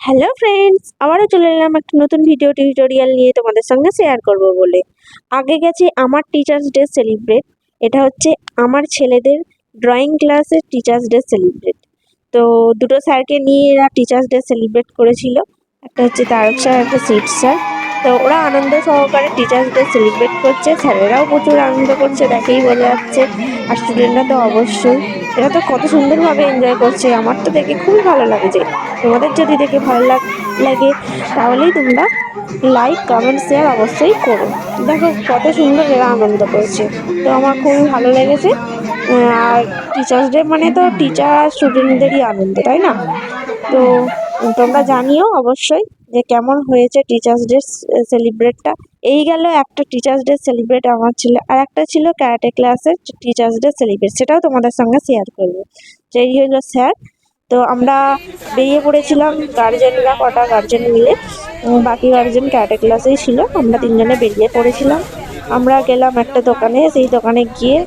Hello friends, আবারও চলে এলাম একটা নতুন ভিডিও টিউটোরিয়াল নিয়ে তোমাদের সঙ্গে শেয়ার করব বলে। আগে গেছে আমার টিচার্স ডে সেলিব্রেট, এটা হচ্ছে আমার ছেলেদের ড্রয়িং ক্লাসের টিচার্স ডে সেলিব্রেট। তো দুটো স্যারকে নিয়ে এরা টিচার্স ডে সেলিব্রেট করেছিল, একটা হচ্ছে তারক স্যার, একটা সিট স্যার। তো ওরা আনন্দ সহকারে টিচার্স ডে সেলিব্রেট করছে, স্যারেরাও প্রচুর আনন্দ করছে, দেখেই বোঝা যাচ্ছে। আর স্টুডেন্টরা তো অবশ্যই, এরা তো কত সুন্দরভাবে এনজয় করছে, আমার তো দেখে খুবই ভালো লাগছে। তোমাদের যদি দেখে ভালো লাগে তাহলেই তোমরা লাইক কমেন্ট শেয়ার অবশ্যই করো। দেখো কত সুন্দর এরা আনন্দ করছে, তো আমার খুবই ভালো লেগেছে। আর টিচার্স ডে মানে তো টিচার আর স্টুডেন্টদেরই আনন্দ, তাই না? তো তোমরা জানিও অবশ্যই যে কেমন হয়েছে টিচার্স ডে সেলিব্রেটটা। এই গেল একটা টিচার্স ডে সেলিব্রেট আমার ছিল, আর একটা ছিল ক্যারাটে ক্লাসের টিচার্স ডে সেলিব্রেট, সেটাও তোমাদের সঙ্গে শেয়ার করবো। যেই হলো স্যার, তো আমরা বেরিয়ে পড়েছিলাম গার্জেনরা, কটা গার্জেন মিলে। বাকি গার্জেন ক্যারাটে ক্লাসেই ছিল, আমরা তিনজনে বেরিয়ে পড়েছিলাম। আমরা গেলাম একটা দোকানে, সেই দোকানে গিয়ে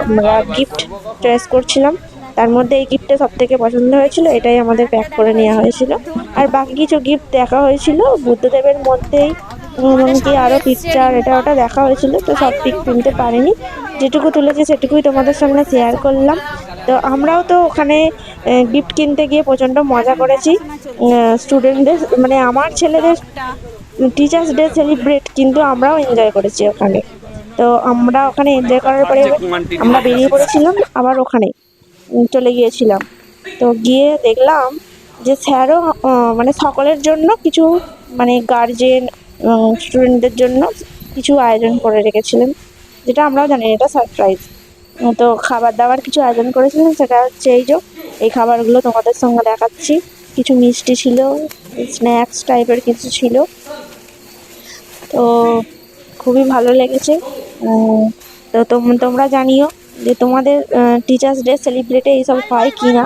আমরা গিফট চয়েস করছিলাম। তার মধ্যে এই গিফটটা সব থেকে পছন্দ হয়েছিল, এটাই আমাদের প্যাক করে নেওয়া হয়েছিল। আর বাকি কিছু গিফট দেখা হয়েছিল বুদ্ধদেবের মধ্যেই, এমনকি আরও পিকচার এটা ওটা দেখা হয়েছিল, তো সব পিক তুলতে পারিনি। যেটুকু তুলেছি সেটুকুই তোমাদের সঙ্গে শেয়ার করলাম। তো আমরাও তো ওখানে গিফট কিনতে গিয়ে প্রচণ্ড মজা করেছি। স্টুডেন্টদের মানে আমার ছেলেদের টিচার্স ডে সেলিব্রেট, কিন্তু আমরাও এনজয় করেছি ওখানে। তো আমরা ওখানে এনজয় করার পরে আমরা বেরিয়ে পড়েছিলাম, আবার ওখানে চলে গিয়েছিলাম। তো গিয়ে দেখলাম যে স্যারও মানে সকলের জন্য কিছু, মানে গার্জেন স্টুডেন্টদের জন্য কিছু আয়োজন করে রেখেছিলেন, যেটা আমরাও জানি এটা সারপ্রাইজ। তো খাবার দাবার কিছু আয়োজন করেছিলেন, সেটা হচ্ছে এই খাবারগুলো তোমাদের সঙ্গে দেখাচ্ছি। কিছু মিষ্টি ছিল, স্ন্যাক্স টাইপের কিছু ছিল। তো খুবই ভালো লেগেছে। তো তোমরা জানিও যে তোমাদের টিচার্স ডে সেলিব্রেটে এইসব হয় কি না।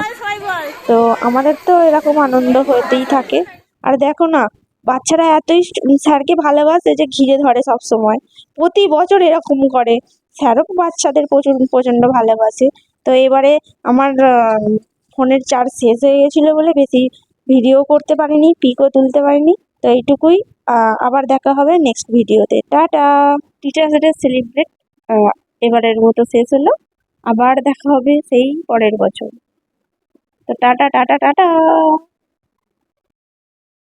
তো আমাদের তো এরকম আনন্দ হতেই থাকে। আর দেখো না, বাচ্চারা এতই স্যারকে ভালোবাসে যে ঘিরে ধরে সব সময়, প্রতি বছর এরকম করে। স্যারও বাচ্চাদের প্রচণ্ড ভালোবাসে। তো এবারে আমার ফোনের চার্জ শেষ হয়ে গেছিলো বলে বেশি ভিডিও করতে পারিনি, পিকও তুলতে পারিনি। তো এইটুকুই। আবার দেখা হবে নেক্সট ভিডিওতে। টাটা। টিচার্স ডে সেলিব্রেট এবারের মতো শেষ হলো, আবার দেখা হবে সেই পরের বছর। তো টাটা টাটা টাটা।